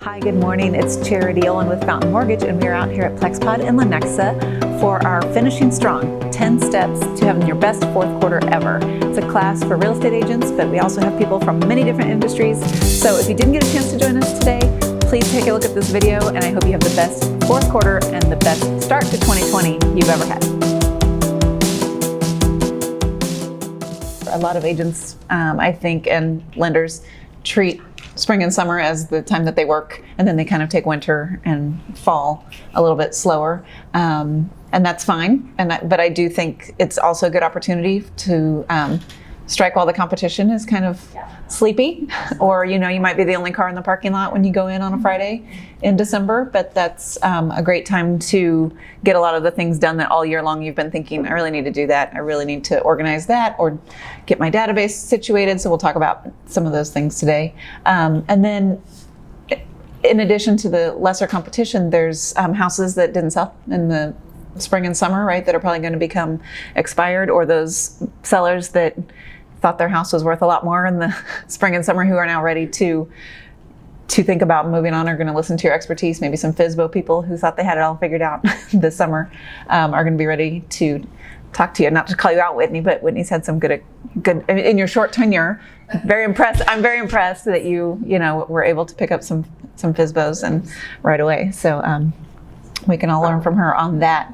Hi, good morning. It's Charity Olin with Fountain Mortgage, and we're out here at PlexPod in Lenexa for our Finishing Strong 10 Steps to Having Your Best Fourth Quarter Ever. It's a class for real estate agents, but we also have people from many different industries. So if you didn't get a chance to join us today, please take a look at this video, and I hope you have the best fourth quarter and the best start to 2020 you've ever had. A lot of agents, I think, and lenders treat spring and summer as the time that they work, and then they kind of take winter and fall a little bit slower, and that's fine. But I do think it's also a good opportunity to strike while the competition is kind of sleepy, or you might be the only car in the parking lot when you go in on a Friday in December. But that's a great time to get a lot of the things done that all year long you've been thinking, I really need to do that, I really need to organize that, or get my database situated. So we'll talk about some of those things today. And then in addition to the lesser competition, there's houses that didn't sell in the spring and summer, right, that are probably going to become expired, or those sellers that thought their house was worth a lot more in the spring and summer who are now ready to think about moving on, are going to listen to your expertise. Maybe some FSBO people who thought they had it all figured out this summer are going to be ready to talk to you. Not to call you out, Whitney, but Whitney's had some good in your short tenure. Very impressed. I'm very impressed that you were able to pick up some FSBOs and right away. So we can all learn from her on that.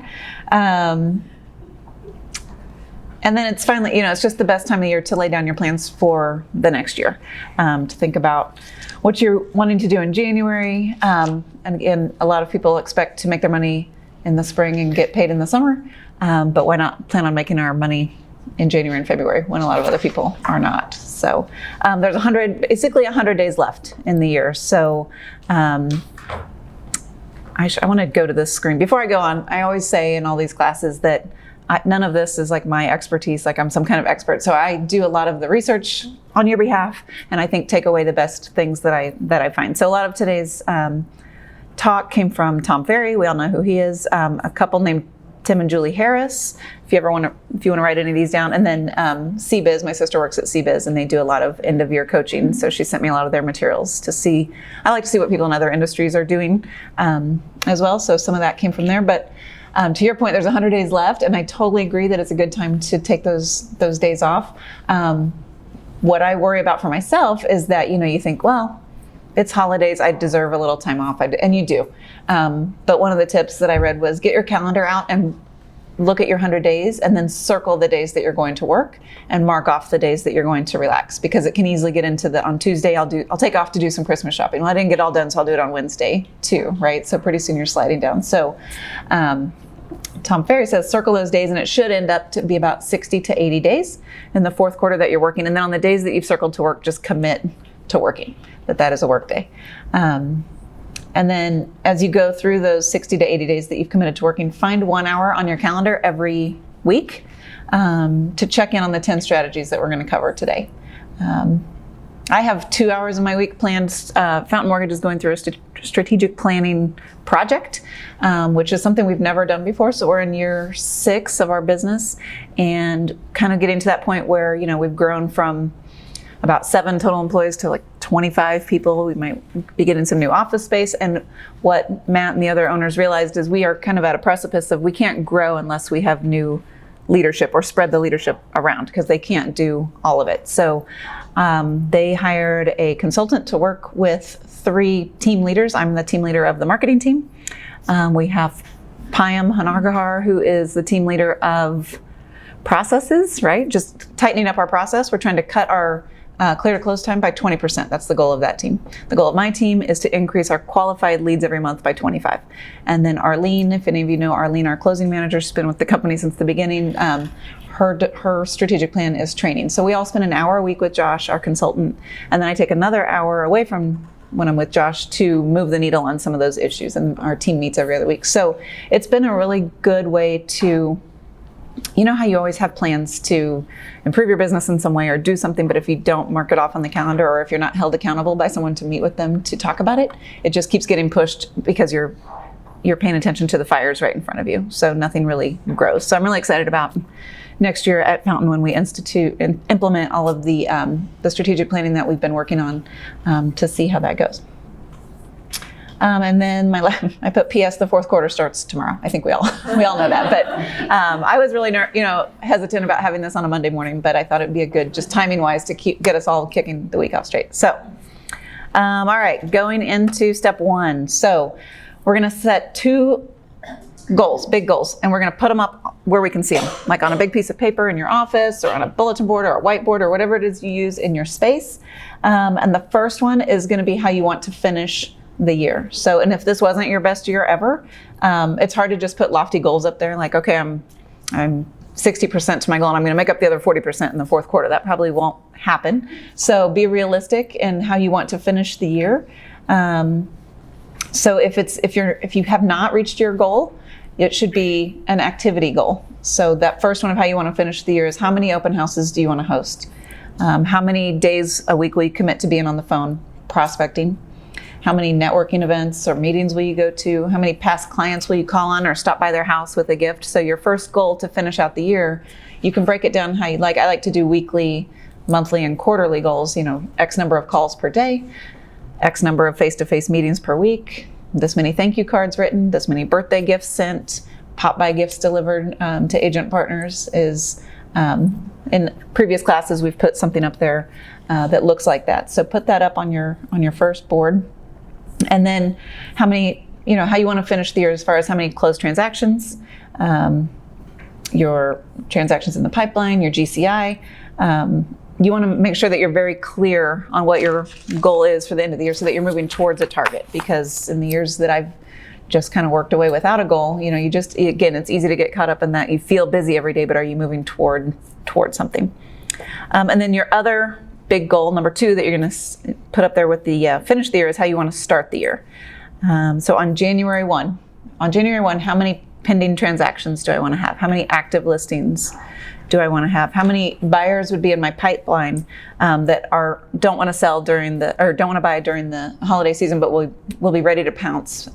And then it's finally, it's just the best time of year to lay down your plans for the next year, to think about what you're wanting to do in January. And again, a lot of people expect to make their money in the spring and get paid in the summer, but why not plan on making our money in January and February when a lot of other people are not? So there's basically 100 days left in the year. So I want to go to this screen. Before I go on, I always say in all these classes that none of this is like my expertise, like I'm some kind of expert. So I do a lot of the research on your behalf, and I think take away the best things that I find. So a lot of today's talk came from Tom Ferry. We all know who he is. A couple named Tim and Julie Harris, if you want to write any of these down. And then CBiz, my sister works at CBiz, and they do a lot of end of year coaching. So she sent me a lot of their materials to see. I like to see what people in other industries are doing as well. So some of that came from there. But to your point, there's 100 days left, and I totally agree that it's a good time to take those days off. What I worry about for myself is that, you think, well, it's holidays, I deserve a little time off, and you do. But one of the tips that I read was get your calendar out and look at your 100 days, and then circle the days that you're going to work and mark off the days that you're going to relax, because it can easily get into on Tuesday, I'll take off to do some Christmas shopping. Well, I didn't get all done, so I'll do it on Wednesday too, right? So pretty soon you're sliding down. So Tom Ferry says circle those days, and it should end up to be about 60 to 80 days in the fourth quarter that you're working. And then on the days that you've circled to work, just commit to working, that is a work day. And then as you go through those 60 to 80 days that you've committed to working, find 1 hour on your calendar every week to check in on the 10 strategies that we're going to cover today. I have 2 hours of my week planned. Fountain Mortgage is going through a strategic planning project, which is something we've never done before. So we're in year 6 of our business, and kind of getting to that point where, we've grown from about 7 total employees to like 25 people. We might be getting some new office space. And what Matt and the other owners realized is we are kind of at a precipice of we can't grow unless we have new leadership or spread the leadership around, because they can't do all of it. So they hired a consultant to work with 3 team leaders. I'm the team leader of the marketing team. We have Payam Hanagahar, who is the team leader of processes, right? Just tightening up our process. We're trying to cut our clear to close time by 20%. That's the goal of that team. The goal of my team is to increase our qualified leads every month by 25. And then Arlene, if any of you know Arlene, our closing manager, she's been with the company since the beginning. Her strategic plan is training. So we all spend an hour a week with Josh, our consultant, and then I take another hour away from when I'm with Josh to move the needle on some of those issues. And our team meets every other week. So it's been a really good way to, how you always have plans to improve your business in some way or do something, but if you don't mark it off on the calendar, or if you're not held accountable by someone to meet with them to talk about it, it just keeps getting pushed because you're paying attention to the fires right in front of you. So nothing really grows. So I'm really excited about next year at Fountain when we institute and implement all of the strategic planning that we've been working on, to see how that goes. And then I put PS, the fourth quarter starts tomorrow. I think we all know that. But I was really hesitant about having this on a Monday morning, but I thought it'd be a good, just timing wise, to get us all kicking the week off straight. So, all right, going into step 1. So we're going to set 2 goals, big goals, and we're going to put them up where we can see them, like on a big piece of paper in your office or on a bulletin board or a whiteboard or whatever it is you use in your space. And the first one is going to be how you want to finish the year. So, and if this wasn't your best year ever, it's hard to just put lofty goals up there like, okay, I'm 60% to my goal and I'm going to make up the other 40% in the fourth quarter. That probably won't happen. So be realistic in how you want to finish the year. So if you have not reached your goal, it should be an activity goal. So that first one of how you want to finish the year is how many open houses do you want to host? How many days a week will you commit to being on the phone prospecting? How many networking events or meetings will you go to? How many past clients will you call on or stop by their house with a gift? So your first goal to finish out the year, you can break it down how you like. I like to do weekly, monthly, and quarterly goals, X number of calls per day, X number of face-to-face meetings per week, this many thank you cards written, this many birthday gifts sent, pop-by gifts delivered to agent partners. In previous classes, we've put something up there that looks like that. So put that up on your first board. And then how many, how you want to finish the year as far as how many closed transactions, your transactions in the pipeline, your GCI. You want to make sure that you're very clear on what your goal is for the end of the year so that you're moving towards a target. Because in the years that I've just kind of worked away without a goal, again, it's easy to get caught up in that. You feel busy every day, but are you moving toward something? And then your other big goal, number 2, that you're going to put up there with the finish the year is how you want to start the year. So on January 1, how many pending transactions do I want to have? How many active listings do I want to have? How many buyers would be in my pipeline that don't want to sell don't want to buy during the holiday season, but will be ready to pounce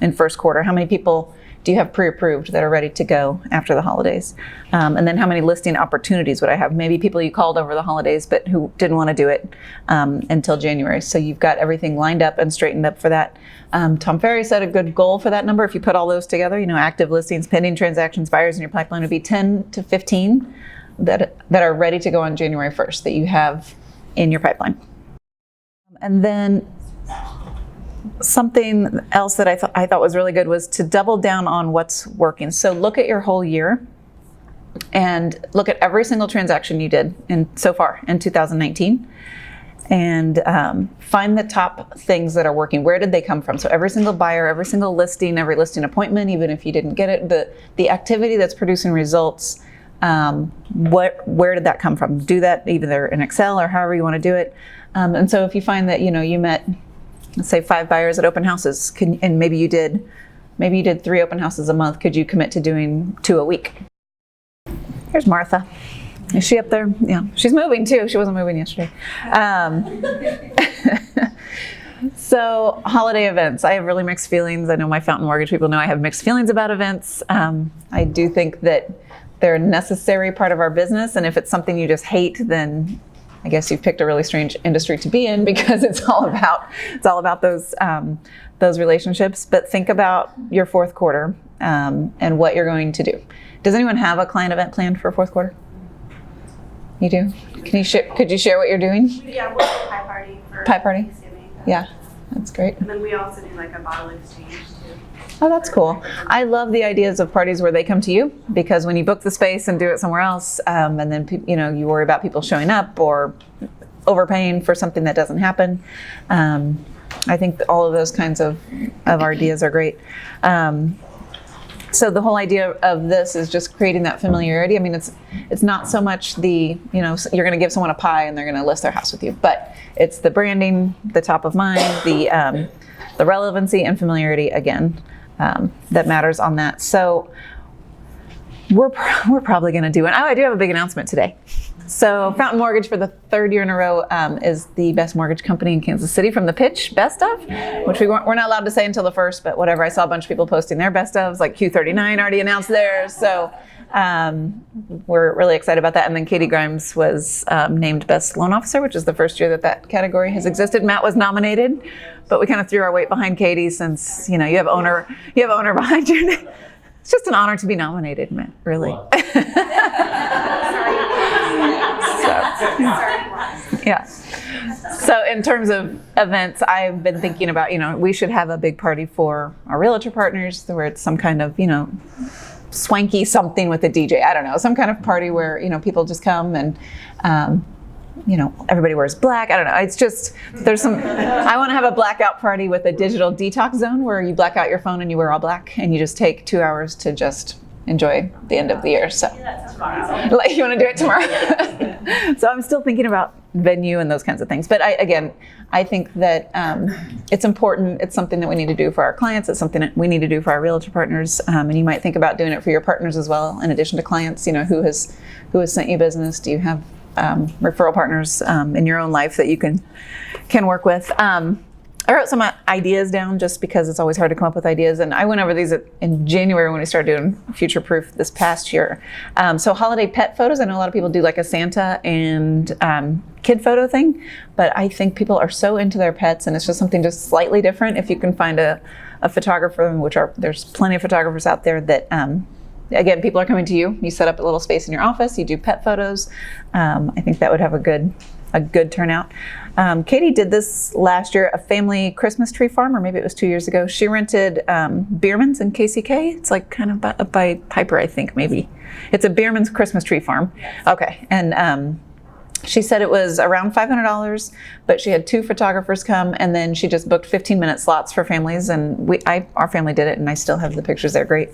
in first quarter? How many people do you have pre-approved that are ready to go after the holidays? And then how many listing opportunities would I have? Maybe people you called over the holidays, but who didn't want to do it until January. So you've got everything lined up and straightened up for that. Tom Ferry set a good goal for that number. If you put all those together, active listings, pending transactions, buyers in your pipeline would be 10 to 15 that are ready to go on January 1st that you have in your pipeline. And then something else that I thought was really good was to double down on what's working. So look at your whole year and look at every single transaction you did so far in 2019 and find the top things that are working. Where did they come from? So every single buyer, every single listing, every listing appointment, even if you didn't get it, the activity that's producing results, where did that come from? Do that either in Excel or however you want to do it. And so if you find that you met, let's say 5 buyers at open houses, and maybe you did 3 open houses a month, could you commit to doing 2 a week? Here's Martha. Is she up there? Yeah, she's moving too. She wasn't moving yesterday. So holiday events, I have really mixed feelings. I know my Fountain Mortgage people know I have mixed feelings about events. I do think that they're a necessary part of our business, and if it's something you just hate, then I guess you've picked a really strange industry to be in because it's all about those relationships. But think about your fourth quarter and what you're going to do. Does anyone have a client event planned for fourth quarter? You do? Could you share what you're doing? Yeah, we'll have a pie party for Pie party? Thanksgiving. Yeah, that's great. And then we also do like a bottle exchange too. Oh, that's cool. I love the ideas of parties where they come to you, because when you book the space and do it somewhere else, and then you worry about people showing up or overpaying for something that doesn't happen. I think all of those kinds of ideas are great. So the whole idea of this is just creating that familiarity. I mean, it's not so much you're going to give someone a pie and they're going to list their house with you, but it's the branding, the top of mind, the relevancy and familiarity again that matters on that. So we're probably going to do it. Oh, I do have a big announcement today. So Fountain Mortgage for the 3rd year in a row is the best mortgage company in Kansas City from the pitch best of, which we're not allowed to say until the 1st, but whatever. I saw a bunch of people posting their best ofs, like Q39 already announced theirs. So We're really excited about that. And then Katie Grimes was named Best Loan Officer, which is the first year that that category has existed. Matt was nominated, but we kind of threw our weight behind Katie since, you have owner behind you. It's just an honor to be nominated, Matt, really. Yeah. So in terms of events, I've been thinking about, we should have a big party for our realtor partners where it's some kind of, swanky something with a DJ. I don't know, some kind of party where, people just come and, everybody wears black. I don't know. It's just, I want to have a blackout party with a digital detox zone where you black out your phone and you wear all black and you just take 2 hours to just enjoy the end of the year. So you want to do it tomorrow? So I'm still thinking about venue and those kinds of things. But I think that it's important. It's something that we need to do for our clients. It's something that we need to do for our realtor partners. And you might think about doing it for your partners as well, in addition to clients. Who has sent you business? Do you have referral partners in your own life that you can work with? I wrote some ideas down just because it's always hard to come up with ideas. And I went over these in January when we started doing Future Proof this past year. So holiday pet photos, I know a lot of people do like a Santa and kid photo thing, but I think people are so into their pets and it's just something just slightly different. If you can find a photographer, there's plenty of photographers out there that, again, people are coming to you. You set up a little space in your office, you do pet photos. I think that would have a good turnout. Katie did this last year, a family Christmas tree farm, or maybe it was 2 years ago. She rented Bierman's in KCK. It's like kind of up by Piper, I think, maybe. It's a Bierman's Christmas tree farm. Okay, and she said it was around $500, but she had 2 photographers come, and then she just booked 15-minute slots for families, and our family did it, and I still have the pictures. They're great.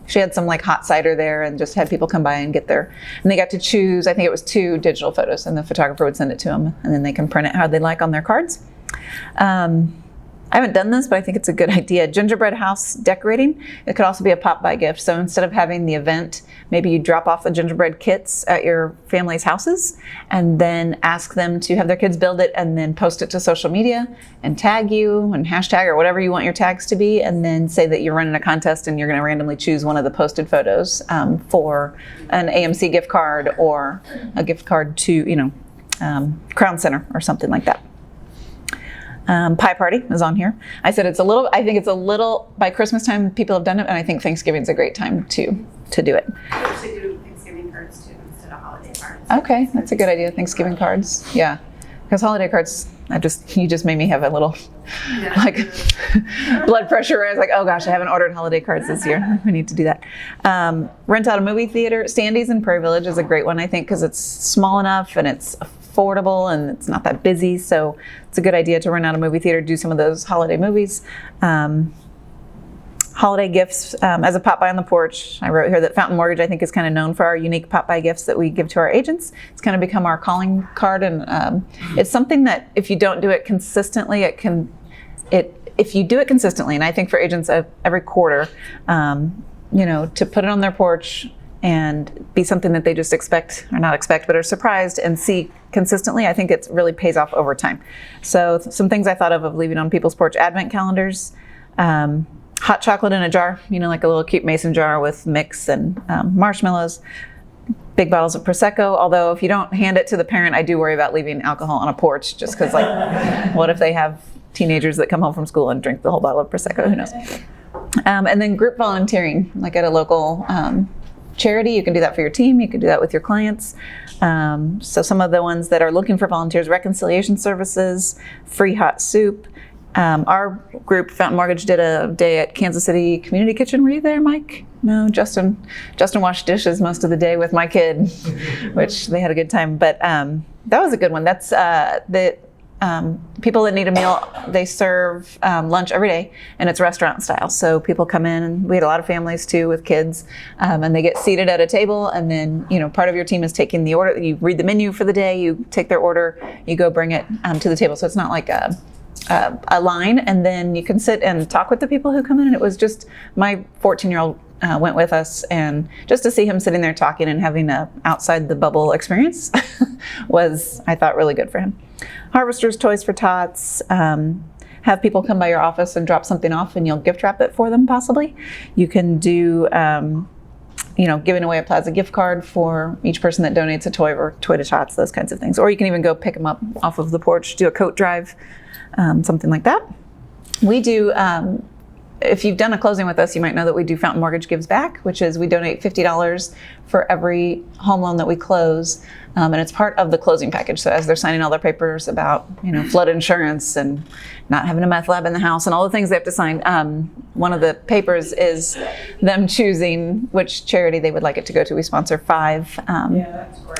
She had some like hot cider there and just had people come by and get and they got to choose, I think it was 2 digital photos, and the photographer would send it to them and then they can print it how they like on their cards. I haven't done this, but I think it's a good idea. Gingerbread house decorating. It could also be a pop-by gift. So instead of having the event, maybe you drop off the gingerbread kits at your family's houses and then ask them to have their kids build it and then post it to social media and tag you and hashtag or whatever you want your tags to be, and then say that you're running a contest and you're going to randomly choose one of the posted photos for an AMC gift card or a gift card to, Crown Center or something like that. Pie party is on here. I said I think it's a little, by Christmas time people have done it, and I think Thanksgiving's a great time to do it. I actually do Thanksgiving cards too instead of holiday cards. Okay, that's a good idea, Thanksgiving cards. Yeah, because holiday cards, you just made me have a little blood pressure where I was like, oh gosh, I haven't ordered holiday cards this year. We need to do that. Rent out a movie theater. Standy's in Prairie Village is a great one, I think, because it's small enough and it's affordable and it's not that busy. So it's a good idea to rent out a movie theater, do some of those holiday movies. Holiday gifts as a pop-by on the porch. I wrote here that Fountain Mortgage, I think, is kind of known for our unique pop-by gifts that we give to our agents. It's kind of become our calling card, and it's something that if you don't do it consistently, if you do it consistently, and I think for agents every quarter, to put it on their porch and be something that they just expect, or not expect, but are surprised and see consistently, I think it really pays off over time. So some things I thought of leaving on people's porch: advent calendars, hot chocolate in a jar, like a little cute mason jar with mix and marshmallows, big bottles of Prosecco. Although if you don't hand it to the parent, I do worry about leaving alcohol on a porch, just because what if they have teenagers that come home from school and drink the whole bottle of Prosecco? Who knows? And then group volunteering, like at a local charity. You can do that for your team. You can do that with your clients. So some of the ones that are looking for volunteers: reconciliation services, free hot soup. Our group, Fountain Mortgage, did a day at Kansas City Community Kitchen. Were you there, Mike? No, Justin washed dishes most of the day with my kid, which they had a good time. But that was a good one. That's the people that need a meal, they serve lunch every day, and it's restaurant style. So people come in, and we had a lot of families too with kids, and they get seated at a table, and then part of your team is taking the order. You read the menu for the day, you take their order, you go bring it to the table. So it's not like a line, and then you can sit and talk with the people who come in. And it was just, my 14-year-old went with us, and just to see him sitting there talking and having a outside the bubble experience was, I thought, really good for him. Harvester's Toys for Tots. Have people come by your office and drop something off, and you'll gift wrap it for them, possibly. You can do giving away a Plaza gift card for each person that donates a toy or toy to tots, those kinds of things. Or you can even go pick them up off of the porch, do a coat drive, something like that. We do, if you've done a closing with us, you might know that we do Fountain Mortgage Gives Back, which is we donate $50 for every home loan that we close. And it's part of the closing package. So as they're signing all their papers about, flood insurance and not having a meth lab in the house and all the things they have to sign, one of the papers is them choosing which charity they would like it to go to. We sponsor 5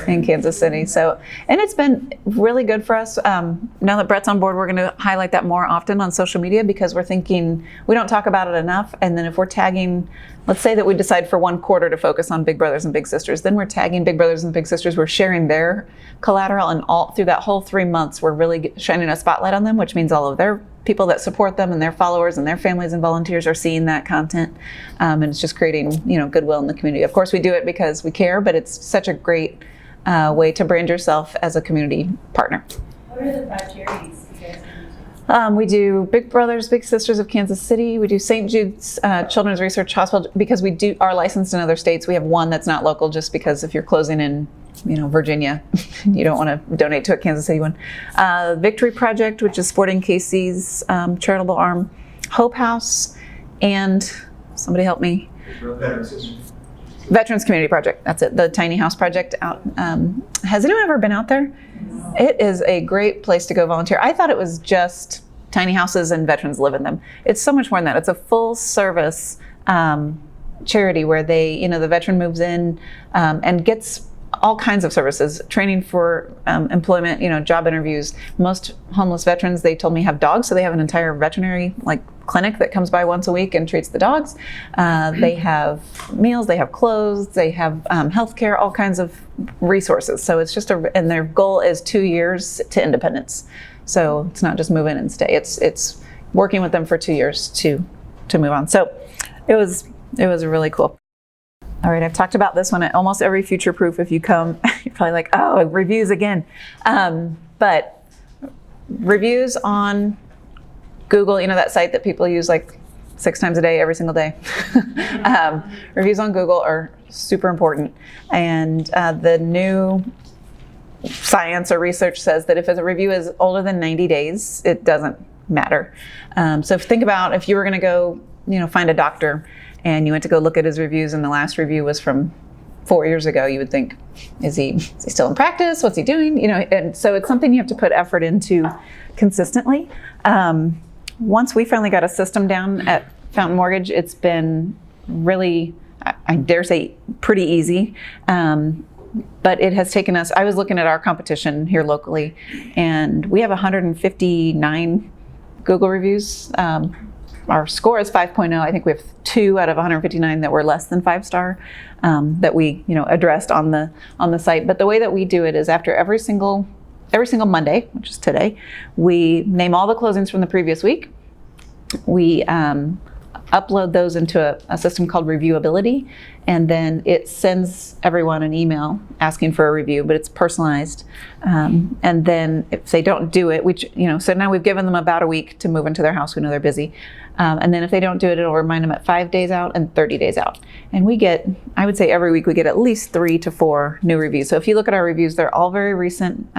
in Kansas City. So, and it's been really good for us. Now that Brett's on board, we're going to highlight that more often on social media because we're thinking we don't talk about it enough. And then if we're tagging, let's say that we decide for one quarter to focus on Big Brothers and Big Sisters, then we're tagging Big Brothers and Big Sisters. We're sharing their collateral, and all through that whole 3 months, we're really shining a spotlight on them, which means all of their people that support them and their followers and their families and volunteers are seeing that content, and it's just creating goodwill in the community. Of course, we do it because we care, but it's such a great way to brand yourself as a community partner. What are the 5 charities you guys do? We do Big Brothers, Big Sisters of Kansas City. We do St. Jude's Children's Research Hospital because we are licensed in other states. We have one that's not local just because if you're closing in Virginia, you don't want to donate to a Kansas City one. Victory Project, which is Sporting KC's charitable arm. Hope House, and somebody help me. Veterans Community Project. That's it. The Tiny House Project out. Has anyone ever been out there? It is a great place to go volunteer. I thought it was just tiny houses and veterans live in them. It's so much more than that. It's a full service charity where the veteran moves in and gets all kinds of services, training for employment, job interviews. Most homeless veterans, they told me, have dogs, so they have an entire veterinary clinic that comes by once a week and treats the dogs. They have meals, they have clothes, they have healthcare, all kinds of resources. So it's just and their goal is 2 years to independence. So it's not just move in and stay. It's working with them for 2 years to move on. So it was really cool. All right, I've talked about this one at almost every Future Proof. If you come, you're probably like, oh, reviews again. But reviews on Google, that site that people use 6 times a day, every single day. Reviews on Google are super important. And the new science or research says that if a review is older than 90 days, it doesn't matter. So think about if you were going to go, find a doctor and you went to go look at his reviews and the last review was from 4 years ago, you would think, is he still in practice? What's he doing? And so it's something you have to put effort into consistently. Once we finally got a system down at Fountain Mortgage, it's been really, I dare say, pretty easy. But it has taken us, I was looking at our competition here locally, and we have 159 Google reviews. Our score is 5.0. I think we have 2 out of 159 that were less than 5-star that we addressed on the site. But the way that we do it is after every single Monday, which is today, we name all the closings from the previous week. We upload those into a system called Reviewability, and then it sends everyone an email asking for a review, but it's personalized. And then if they don't do it, so now we've given them about a week to move into their house. We know they're busy. And then if they don't do it, it'll remind them at 5 days out and 30 days out. And we get, I would say every week we get at least 3 to 4 new reviews. So if you look at our reviews, they're all very recent,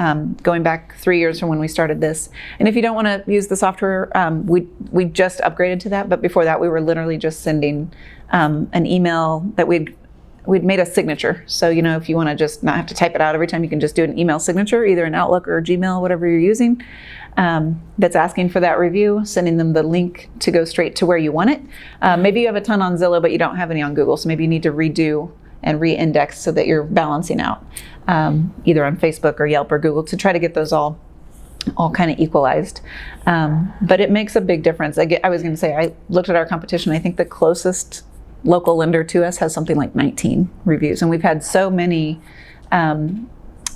going back 3 years from when we started this. And if you don't want to use the software, we just upgraded to that. But before that, we were literally just sending an email that we'd made a signature. So, if you want to just not have to type it out every time, you can just do an email signature, either in Outlook or Gmail, whatever you're using, that's asking for that review, sending them the link to go straight to where you want it. Maybe you have a ton on Zillow, but you don't have any on Google. So maybe you need to redo and re-index so that you're balancing out, either on Facebook or Yelp or Google, to try to get those all kind of equalized. But it makes a big difference. I was going to say, I looked at our competition. I think the closest local lender to us has something like 19 reviews. And we've had so many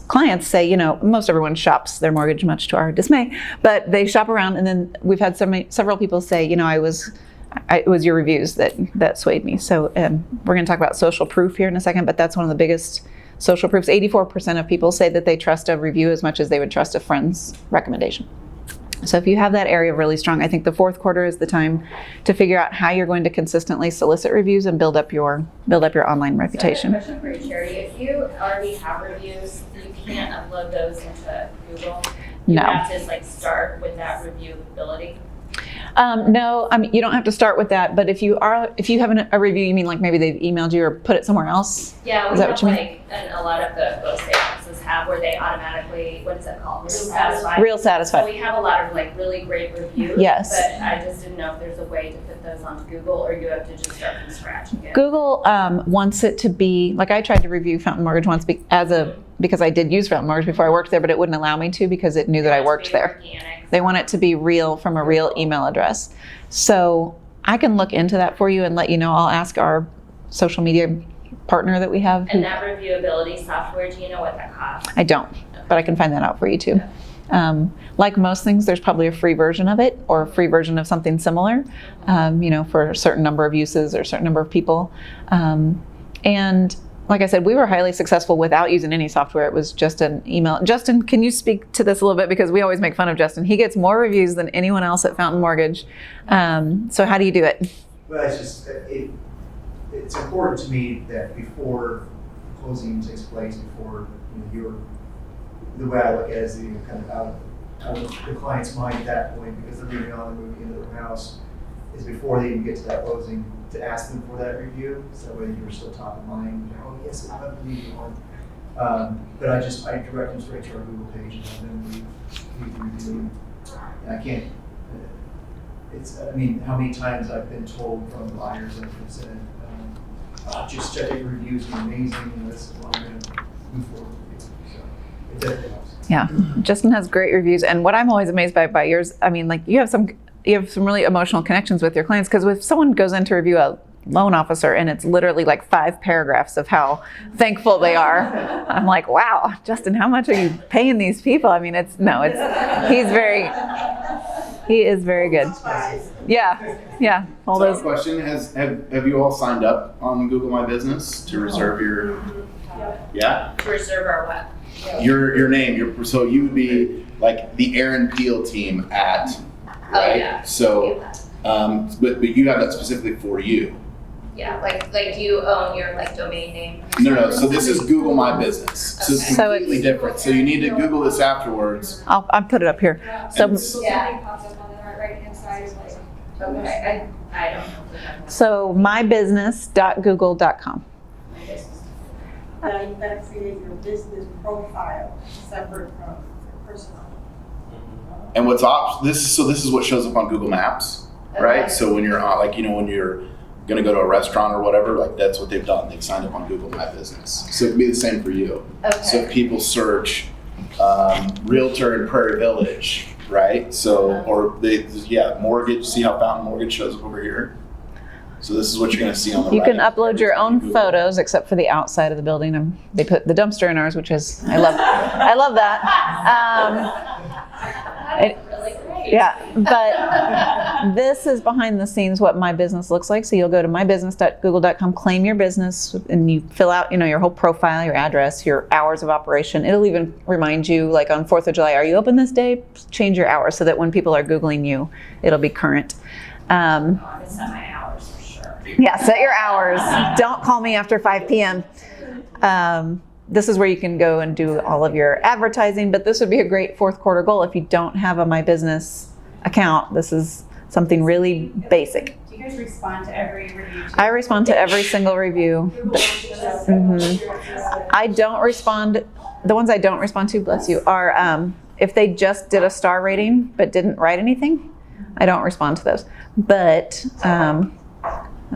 clients say, most everyone shops their mortgage, much to our dismay, but they shop around. And then we've had several people say, it was your reviews that swayed me. So we're going to talk about social proof here in a second, but that's one of the biggest social proofs. 84% of people say that they trust a review as much as they would trust a friend's recommendation. So if you have that area really strong, I think the fourth quarter is the time to figure out how you're going to consistently solicit reviews and build up your online reputation. So I have a question for you, Charity. If you already have reviews, you can't upload those into Google. You No. have to like start with that reviewability. No, I mean, you don't have to start with that, but if you have a review, you mean like maybe they've emailed you or put it somewhere else? Yeah, we Is that have what you mean? like, and a lot of the real estate offices have where they automatically, what is that called? Real satisfied. Real So satisfied. we have a lot of like really great reviews. Yes. But I just didn't know if there's a way to put those on Google or you have to just start from scratch again. Google wants it to be, like I tried to review Fountain Mortgage once because I did use Fountain Mortgage before I worked there, but it wouldn't allow me to because it knew that I worked there. Organic. They want it to be real from a real email address. So I can look into that for you and let you know. I'll ask our social media partner that we have. And that reviewability software, do you know what that costs? I don't, but I can find that out for you too. Like most things, there's probably a free version of it or a free version of something similar, for a certain number of uses or a certain number of people. And like I said, we were highly successful without using any software. It was just an email. Justin, can you speak to this a little bit? Because we always make fun of Justin. He gets more reviews than anyone else at Fountain Mortgage. So how do you do it? Well, it's just, it's important to me that before closing takes place, before the way I look at it is kind of out of the client's mind at that point, because they're moving on and moving into their house, is before they even get to that closing, to ask them for that review, so that way you're still top of mind. Oh yes, I love the meeting one. But I direct them straight to our Google page and then we review. And I can't. How many times I've been told from buyers that have said, just check your reviews, are amazing, this is what I'm going to move forward with. So it definitely helps. Yeah, Justin has great reviews. And what I'm always amazed by yours, you have some really emotional connections with your clients, because if someone goes in to review a loan officer and it's literally like 5 paragraphs of how thankful they are, I'm like, wow, Justin, how much are you paying these people? He is very good. Yeah. All So, those. question: have you all signed up on Google My Business to reserve your? Yeah. To reserve our what? Your name. So you would be like the Aaron Peel team at. Oh, Right. yeah. So, but you have that specifically for you. Yeah, like you own your like domain name. No. So this is Google My Business. So it's Okay. So completely it's- different. So you need to Google this afterwards. I'll put it up here. So And Yeah. Pops up on the right-hand side is like. Okay, I don't know. So mybusiness.google.com. Now you gotta create your business profile separate from your personal. And this is what shows up on Google Maps, right? Okay. So when you're on, when you're gonna go to a restaurant or whatever, like that's what they've done. They've signed up on Google My Business. So it'd be the same for you. So if people search realtor in Prairie Village, right? So mortgage. See how Fountain Mortgage shows up over here. So this is what you're gonna see on the You right. can upload your own Google. photos, except for the outside of the building. And they put the dumpster in ours, which is I love that. Really great. Yeah, but this is behind the scenes what my business looks like. So you'll go to mybusiness.google.com, claim your business, and you fill out, your whole profile, your address, your hours of operation. It'll even remind you, like on 4th of July, are you open this day? Change your hours so that when people are Googling you, it'll be current. I'm gonna set my hours for sure. Yeah, set your hours. Don't call me after 5 p.m. This is where you can go and do all of your advertising, but this would be a great 4th quarter goal if you don't have a My Business account. This is something really basic. Do you guys respond to every review? I respond to every single review. I don't respond, the ones I don't respond to, bless you, are if they just did a star rating but didn't write anything, I don't respond to those. But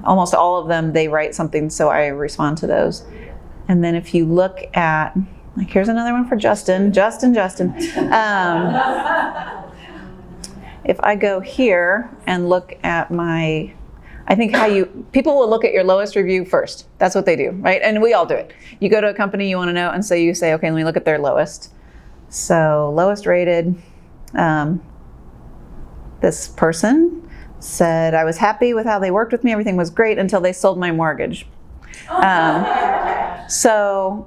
almost all of them, they write something, so I respond to those. And then if you look at, here's another one for Justin. If I go here and look at I think people will look at your lowest review first. That's what they do, right? And we all do it. You go to a company you want to know, and so you say, okay, let me look at their lowest. So lowest rated, this person said, I was happy with how they worked with me. Everything was great until they sold my mortgage. So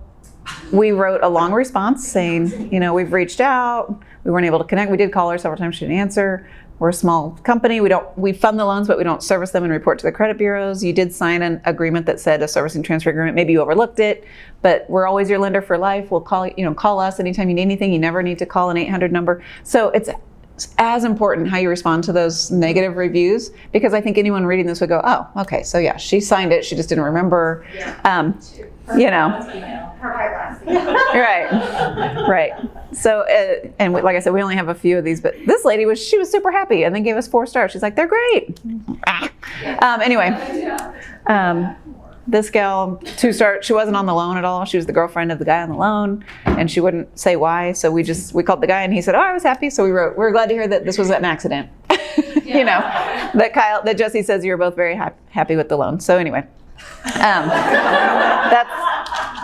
we wrote a long response saying, you know, we've reached out, we weren't able to connect. We did call her several times, she didn't answer. We're a small company. We fund the loans, but we don't service them and report to the credit bureaus. You did sign an agreement that said a servicing transfer agreement. Maybe you overlooked it, but we're always your lender for life. We'll call us anytime you need anything. You never need to call an 800 number. So it's as important how you respond to those negative reviews, because I think anyone reading this would go, oh, okay, so yeah, she signed it. She just didn't remember. You know. Her bypass. Right. So, and like I said, we only have a few of these, but this lady she was super happy and then gave us 4 stars. She's like, they're great. Anyway, this gal, 2 stars, she wasn't on the loan at all. She was the girlfriend of the guy on the loan, and she wouldn't say why. So we called the guy and he said, oh, I was happy. So we wrote, we're glad to hear that this was an accident. You know, that Jesse says you're both very happy with the loan. So anyway,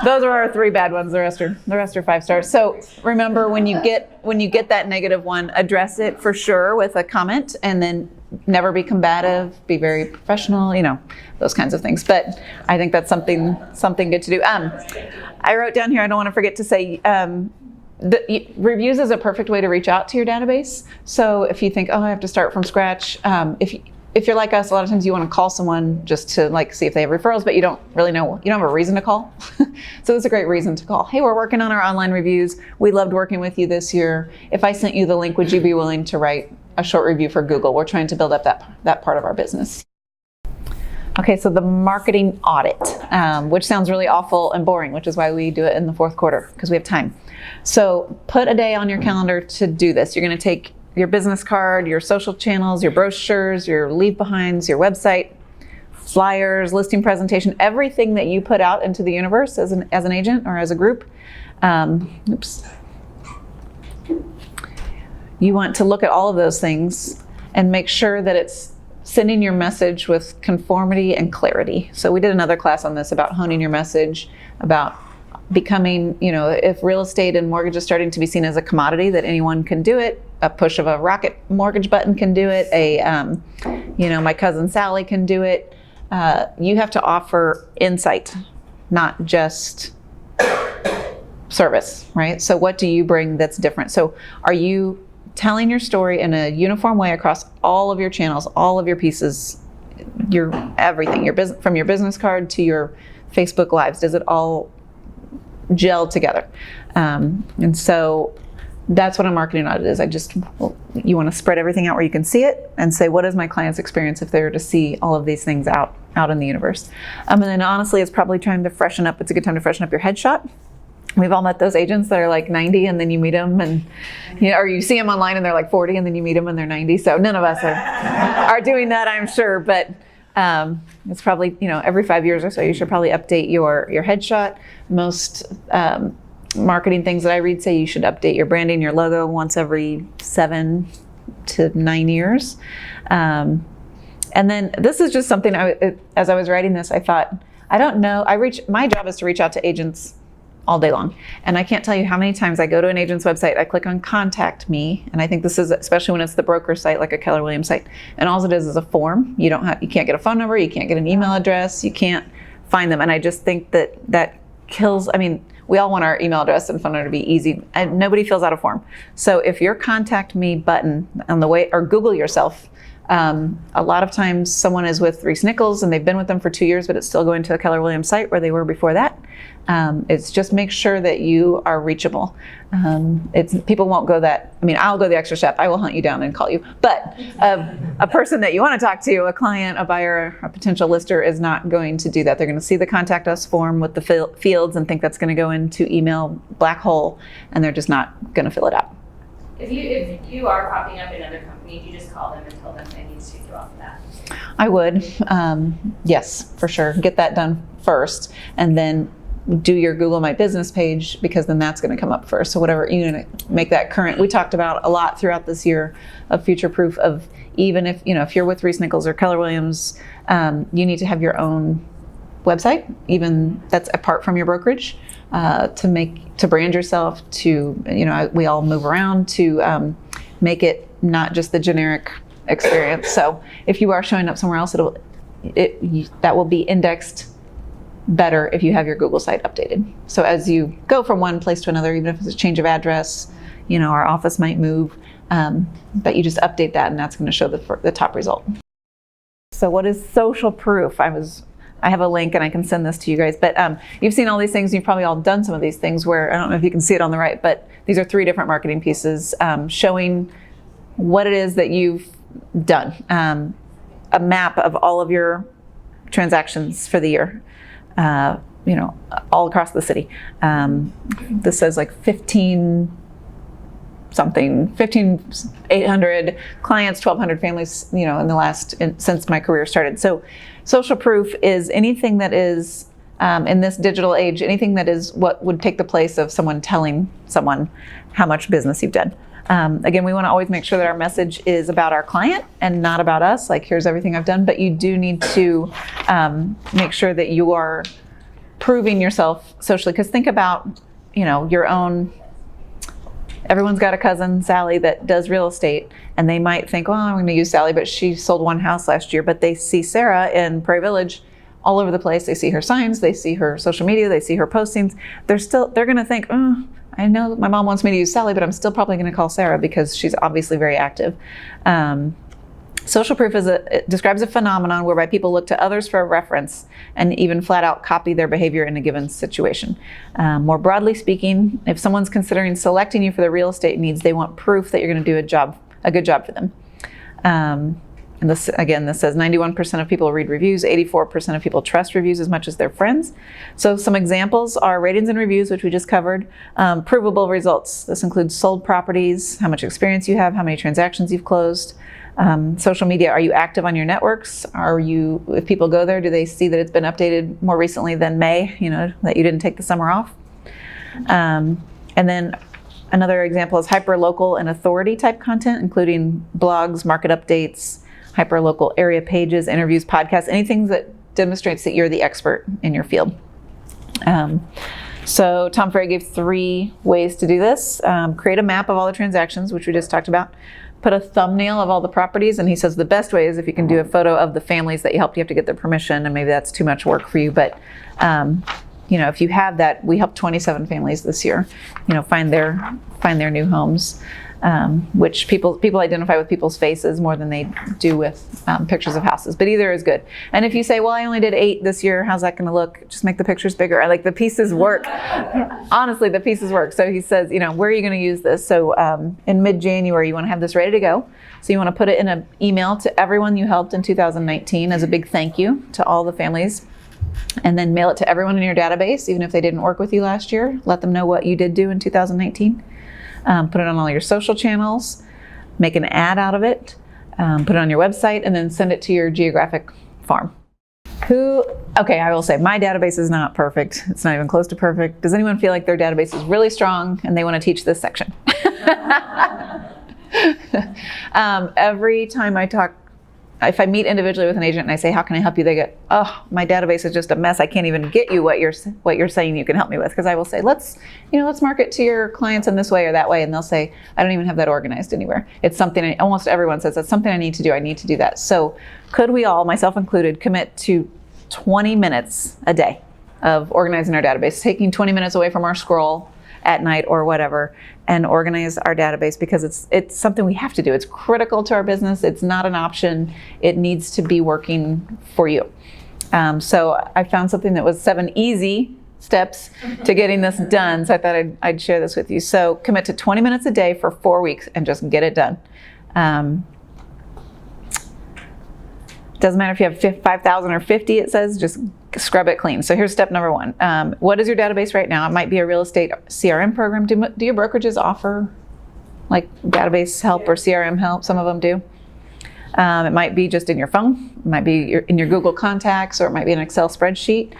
those are our 3 bad ones. The rest are 5 stars. So remember, when you get that negative one, address it for sure with a comment, and then never be combative. Be very professional. You know, those kinds of things. But I think that's something good to do. I wrote down here. I don't want to forget to say. Reviews is a perfect way to reach out to your database. So if you think, oh, I have to start from scratch, if you're like us, a lot of times you want to call someone just to see if they have referrals, but you don't really know, you don't have a reason to call. So it's a great reason to call. Hey, we're working on our online reviews. We loved working with you this year. If I sent you the link, would you be willing to write a short review for Google? We're trying to build up that part of our business. Okay, so the marketing audit, which sounds really awful and boring, which is why we do it in the 4th quarter, because we have time. So put a day on your calendar to do this. You're going to take your business card, your social channels, your brochures, your leave behinds, your website, flyers, listing presentation, everything that you put out into the universe as an agent or as a group. You want to look at all of those things and make sure that it's sending your message with conformity and clarity. So we did another class on this about honing your message, about becoming, if real estate and mortgage is starting to be seen as a commodity that anyone can do it, a push of a rocket mortgage button can do it, my cousin Sally can do it. You have to offer insight, not just service, right? So what do you bring that's different? So are you telling your story in a uniform way across all of your channels, all of your pieces, your everything, your business, from your business card to your Facebook Lives? Does it all gel together? And so that's what a marketing audit is. You want to spread everything out where you can see it and say, what is my client's experience if they were to see all of these things out in the universe? And then honestly, it's probably time to freshen up. It's a good time to freshen up your headshot. We've all met those agents that are like 90 and then you meet them or you see them online and they're like 40 and then you meet them and they're 90. So none of us are doing that, I'm sure. But it's probably, every 5 years or so, you should probably update your headshot. Most marketing things that I read say you should update your branding, your logo once every 7 to 9 years. And then this is just something as I was writing this, I thought, I don't know. My job is to reach out to agents all day long. And I can't tell you how many times I go to an agent's website, I click on contact me. And I think this is, especially when it's the broker site, like a Keller Williams site. And all it is a form. You can't get a phone number. You can't get an email address. You can't find them. And I just think that kills, we all want our email address and phone number to be easy, and nobody fills out a form. So if your contact me button on the way, or Google yourself, a lot of times someone is with Reese Nichols and they've been with them for 2 years, but it's still going to a Keller Williams site where they were before that. It's just make sure that you are reachable. People won't go that, I'll go the extra step. I will hunt you down and call you. But a person that you want to talk to, a client, a buyer, a potential lister, is not going to do that. They're going to see the contact us form with the fields and think that's going to go into email black hole, and they're just not going to fill it out. If you are popping up in other companies, you just call them and tell them they need to take you off of that. I would, yes, for sure. Get that done first, and then do your Google My Business page, because then that's going to come up first. So whatever, you're going to make that current. We talked about a lot throughout this year of future proof of, even if if you're with Reese Nichols or Keller Williams, you need to have your own website, even that's apart from your brokerage, to brand yourself, to, we all move around, to make it not just the generic experience. So if you are showing up somewhere else, that will be indexed better if you have your Google site updated. So as you go from one place to another, even if it's a change of address, our office might move, but you just update that and that's going to show the top result. So what is social proof? I have a link and I can send this to you guys, but you've seen all these things. You've probably all done some of these things where, I don't know if you can see it on the right, but these are 3 different marketing pieces showing what it is that you've done. A map of all of your transactions for the year, all across the city. This says like 1,800 clients, 1,200 families, in the since my career started. So social proof is anything that is, in this digital age, anything that is what would take the place of someone telling someone how much business you've done. Again, we want to always make sure that our message is about our client and not about us, like here's everything I've done, but you do need to make sure that you are proving yourself socially. Because think about, your own, everyone's got a cousin, Sally, that does real estate, and they might think, well, I'm going to use Sally, but she sold 1 house last year, but they see Sarah in Prairie Village all over the place. They see her signs, they see her social media, they see her postings. They're going to think, I know my mom wants me to use Sally, but I'm still probably going to call Sarah because she's obviously very active. Social proof it describes a phenomenon whereby people look to others for a reference and even flat out copy their behavior in a given situation. More broadly speaking, if someone's considering selecting you for their real estate needs, they want proof that you're going to do a good job for them. And this says 91% of people read reviews, 84% of people trust reviews as much as their friends. So some examples are ratings and reviews, which we just covered, provable results. This includes sold properties, how much experience you have, how many transactions you've closed. Social media, are you active on your networks? If people go there, do they see that it's been updated more recently than May, that you didn't take the summer off? And then another example is hyper-local and authority type content, including blogs, market updates, hyper-local area pages, interviews, podcasts, anything that demonstrates that you're the expert in your field. So Tom Ferry gave 3 ways to do this. Create a map of all the transactions, which we just talked about. Put a thumbnail of all the properties, and he says the best way is if you can do a photo of the families that you helped. You have to get their permission, and maybe that's too much work for you, but if you have that, we helped 27 families this year, find their new homes, which people identify with people's faces more than they do with pictures of houses, but either is good. And if you say, well, I only did 8 this year, how's that going to look? Just make the pictures bigger. I like the pieces work. Honestly, the pieces work. So he says, where are you going to use this? So in mid-January, you want to have this ready to go. So you want to put it in an email to everyone you helped in 2019 as a big thank you to all the families. And then mail it to everyone in your database, even if they didn't work with you last year. Let them know what you did do in 2019. Put it on all your social channels, make an ad out of it, put it on your website, and then send it to your geographic farm. I will say my database is not perfect. It's not even close to perfect. Does anyone feel like their database is really strong and they want to teach this section? Every time if I meet individually with an agent and I say, how can I help you? They get, oh, my database is just a mess. I can't even get you what you're saying you can help me with. Because I will say, let's market to your clients in this way or that way. And they'll say, I don't even have that organized anywhere. It's something, almost everyone says, that's something I need to do. I need to do that. So could we all, myself included, commit to 20 minutes a day of organizing our database, taking 20 minutes away from our scroll at night or whatever, and organize our database, because it's something we have to do. It's critical to our business. It's not an option. It needs to be working for you. So I found something that was 7 easy steps to getting this done. So I thought I'd share this with you. So commit to 20 minutes a day for 4 weeks and just get it done. Doesn't matter if you have 5,000 or 50, it says, just scrub it clean. So here's step number 1. What is your database right now? It might be a real estate CRM program. Do your brokerages offer like database help or CRM help? Some of them do. It might be just in your phone. It might be in your Google contacts, or it might be an Excel spreadsheet.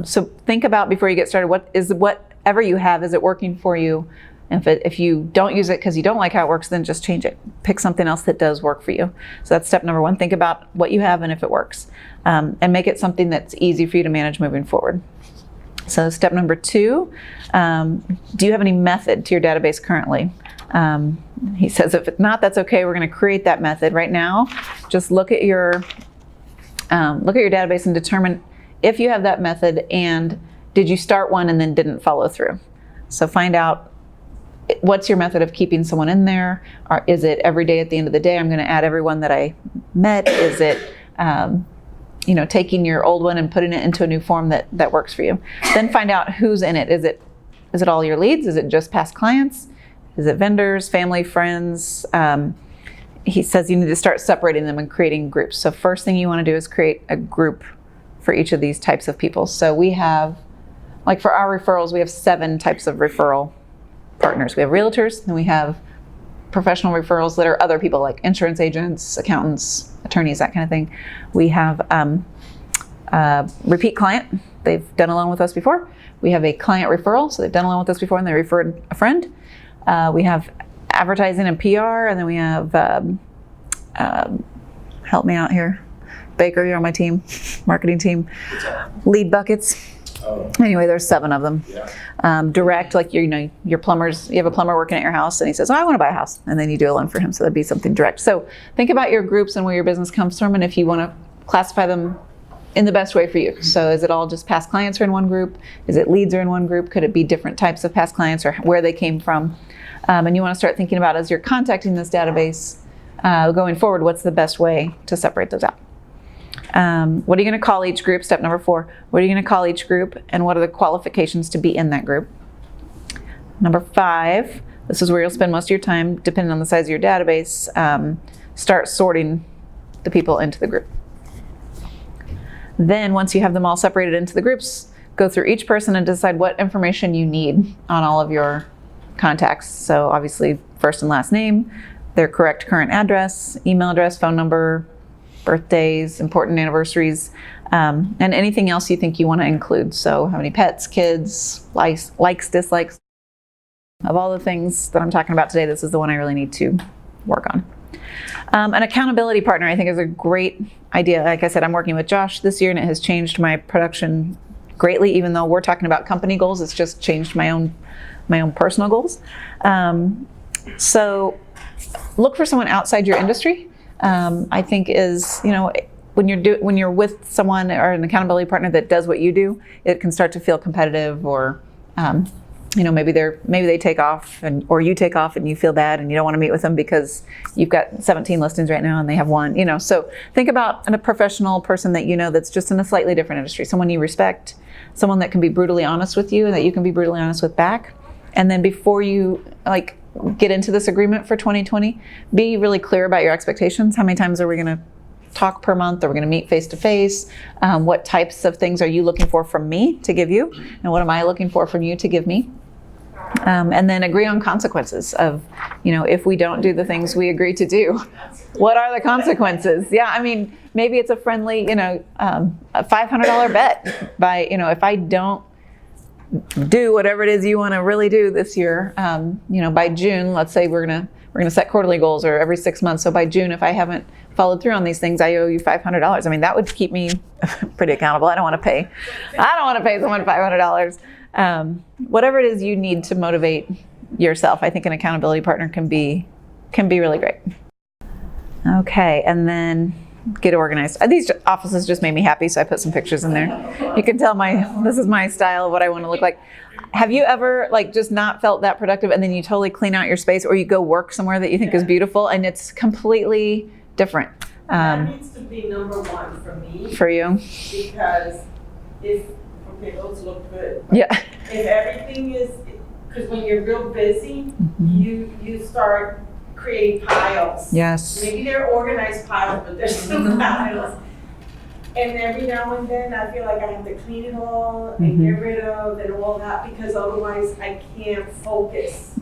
So think about, before you get started, whatever you have, is it working for you? And if you don't use it because you don't like how it works, then just change it. Pick something else that does work for you. So that's step number 1. Think about what you have and if it works. And make it something that's easy for you to manage moving forward. So step number 2, do you have any method to your database currently? He says if it's not, that's okay. We're going to create that method right now. Just look at your database and determine if you have that method, and did you start one and then didn't follow through? So find out what's your method of keeping someone in there. Or is it every day at the end of the day, I'm going to add everyone that I met? Is it taking your old one and putting it into a new form that works for you? Then find out who's in it. Is it all your leads? Is it just past clients? Is it vendors, family, friends? He says you need to start separating them and creating groups. So first thing you want to do is create a group for each of these types of people. So we have, like for our referrals, we have 7 types of referral partners. We have realtors, and we have professional referrals that are other people like insurance agents, accountants, attorneys, that kind of thing. We have repeat client. They've done a loan with us before. We have a client referral, so they've done a loan with us before and they referred a friend. We have advertising and PR, and then we have, help me out here, Baker, you're on my team, marketing team, lead buckets. Oh, Anyway, there's 7 of them. yeah. Direct, like your plumbers, you have a plumber working at your house and he says, I want to buy a house. And then you do a loan for him. So that'd be something direct. So think about your groups and where your business comes from, and if you want to classify them in the best way for you. So is it all just past clients are in one group? Is it leads are in one group? Could it be different types of past clients or where they came from? And you want to start thinking about, as you're contacting this database going forward, what's the best way to separate those out? What are you going to call each group? Step number 4. What are you going to call each group, and what are the qualifications to be in that group? Number 5, this is where you'll spend most of your time, depending on the size of your database. Start sorting the people into the group. Then once you have them all separated into the groups, go through each person and decide what information you need on all of your contacts. So obviously first and last name, their correct current address, email address, phone number, birthdays, important anniversaries, and anything else you think you want to include. So how many pets, kids, likes, dislikes. Of all the things that I'm talking about today, this is the one I really need to work on. An accountability partner, I think, is a great idea. Like I said, I'm working with Josh this year, and it has changed my production greatly. Even though we're talking about company goals, it's just changed my own personal goals. So look for someone outside your industry. I think is, when you're with someone or an accountability partner that does what you do, it can start to feel competitive, or maybe they take off or you take off and you feel bad and you don't want to meet with them because you've got 17 listings right now and they have 1. So think about a professional person that that's just in a slightly different industry, someone you respect, someone that can be brutally honest with you and that you can be brutally honest with back. And then before you get into this agreement for 2020, be really clear about your expectations. How many times are we going to talk per month? Are we going to meet face to face? What types of things are you looking for from me to give you? And what am I looking for from you to give me? And then agree on consequences of, if we don't do the things we agree to do, what are the consequences? Yeah, I mean, maybe it's a friendly, a $500 bet by, if I don't do whatever it is you want to really do this year, by June, let's say we're gonna set quarterly goals or every 6 months. So by June, if I haven't followed through on these things, I owe you $500. I mean, that would keep me pretty accountable. I don't want to pay someone $500. Whatever it is you need to motivate yourself, I think an accountability partner can be really great. Okay, and then get organized. These offices just made me happy, so I put some pictures in there. You can tell this is my style of what I want to look like. Have you ever just not felt that productive and then you totally clean out your space, or you go work somewhere that you think is beautiful and it's completely different? That needs to be number 1 for me. For you? Because those look good. Yeah. If everything is, because when you're real busy, you start creating piles. Yes. Maybe they're organized piles, but they're still piles. And every now and then, I feel like I have to clean it all and get rid of and all that, because otherwise I can't focus.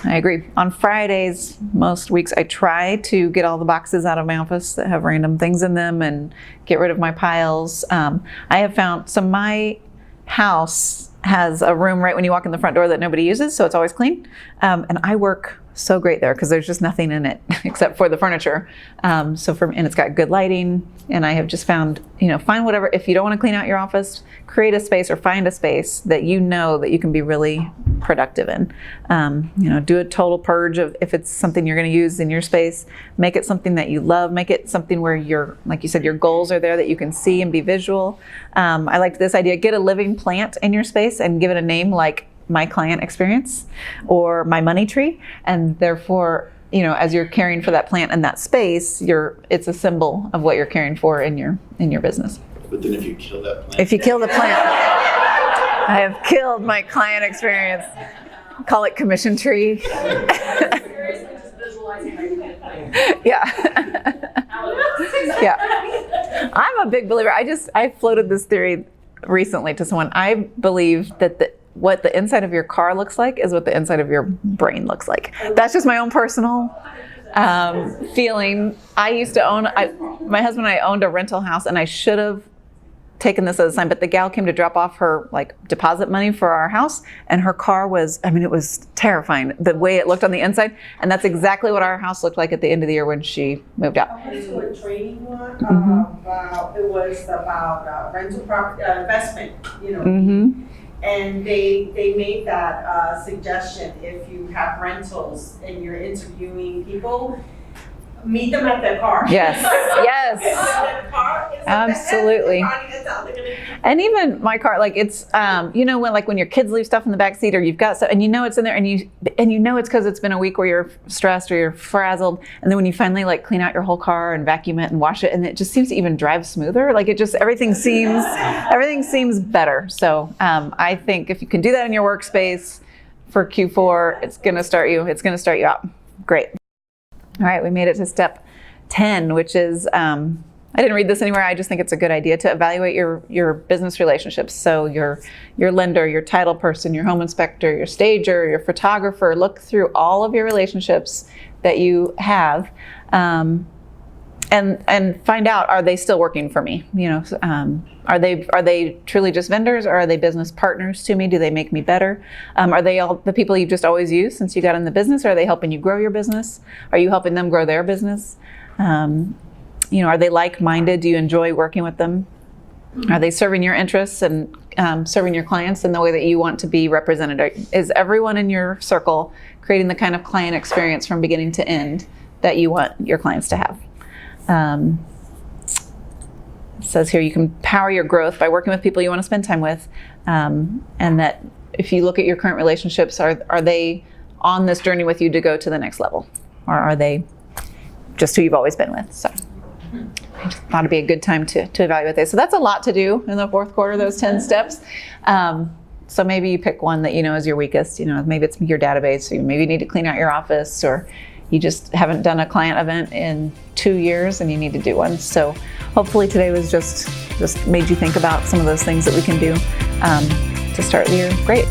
I agree. On Fridays, most weeks, I try to get all the boxes out of my office that have random things in them and get rid of my piles. I have found, so my house has a room right when you walk in the front door that nobody uses, so it's always clean. And I work so great there because there's just nothing in it except for the furniture. And it's got good lighting. And I have just found, find whatever, if you don't want to clean out your office, create a space or find a space that you know that you can be really productive in. Do a total purge of if it's something you're going to use in your space, make it something that you love, make it something where like you said, your goals are there that you can see and be visual. I liked this idea, get a living plant in your space and give it a name like My Client Experience or My Money Tree. And therefore, as you're caring for that plant and that space, it's a symbol of what you're caring for in your business. But then if you kill that plant. If you kill the plant, I have killed my client experience. Call it commission tree. Yeah. Yeah. I'm a big believer. I floated this theory recently to someone. I believe that what the inside of your car looks like is what the inside of your brain looks like. That's just my own personal feeling. I used to my husband and I owned a rental house, and I should have taken this as a sign, but the gal came to drop off her deposit money for our house, and her car was, it was terrifying the way it looked on the inside. And that's exactly what our house looked like at the end of the year when she moved out. I went to a training one, it was about rental property, investment, Mm-hmm. And they made that suggestion, if you have rentals and you're interviewing people, meet them at their car. Yes, yes. Their car is the Absolutely. best. That's how they're gonna be. And even my car, it's when your kids leave stuff in the back seat, or you've got stuff and it's in there, and you know it's because it's been a week where you're stressed or you're frazzled, and then when you finally clean out your whole car and vacuum it and wash it, and it just seems to even drive smoother. Everything seems better. So I think if you can do that in your workspace for Q4, it's gonna start you out great. All right, we made it to step 10, which is, I didn't read this anywhere. I just think it's a good idea to evaluate your business relationships. So your lender, your title person, your home inspector, your stager, your photographer. Look through all of your relationships that you have, and find out, are they still working for me? Are they truly just vendors, or are they business partners to me? Do they make me better? Are they all the people you've just always used since you got in the business? Or are they helping you grow your business? Are you helping them grow their business? Are they like-minded? Do you enjoy working with them? Are they serving your interests and serving your clients in the way that you want to be represented? Is everyone in your circle creating the kind of client experience from beginning to end that you want your clients to have? It says here you can power your growth by working with people you want to spend time with, and that if you look at your current relationships, are they on this journey with you to go to the next level, or are they just who you've always been with? So I just thought it'd be a good time to evaluate this. So that's a lot to do in the fourth quarter, those 10 steps. So maybe you pick one that is your weakest. Maybe it's your database, or maybe you need to clean out your office, or you just haven't done a client event in 2 years and you need to do one. So hopefully today was just made you think about some of those things that we can do to start the year great.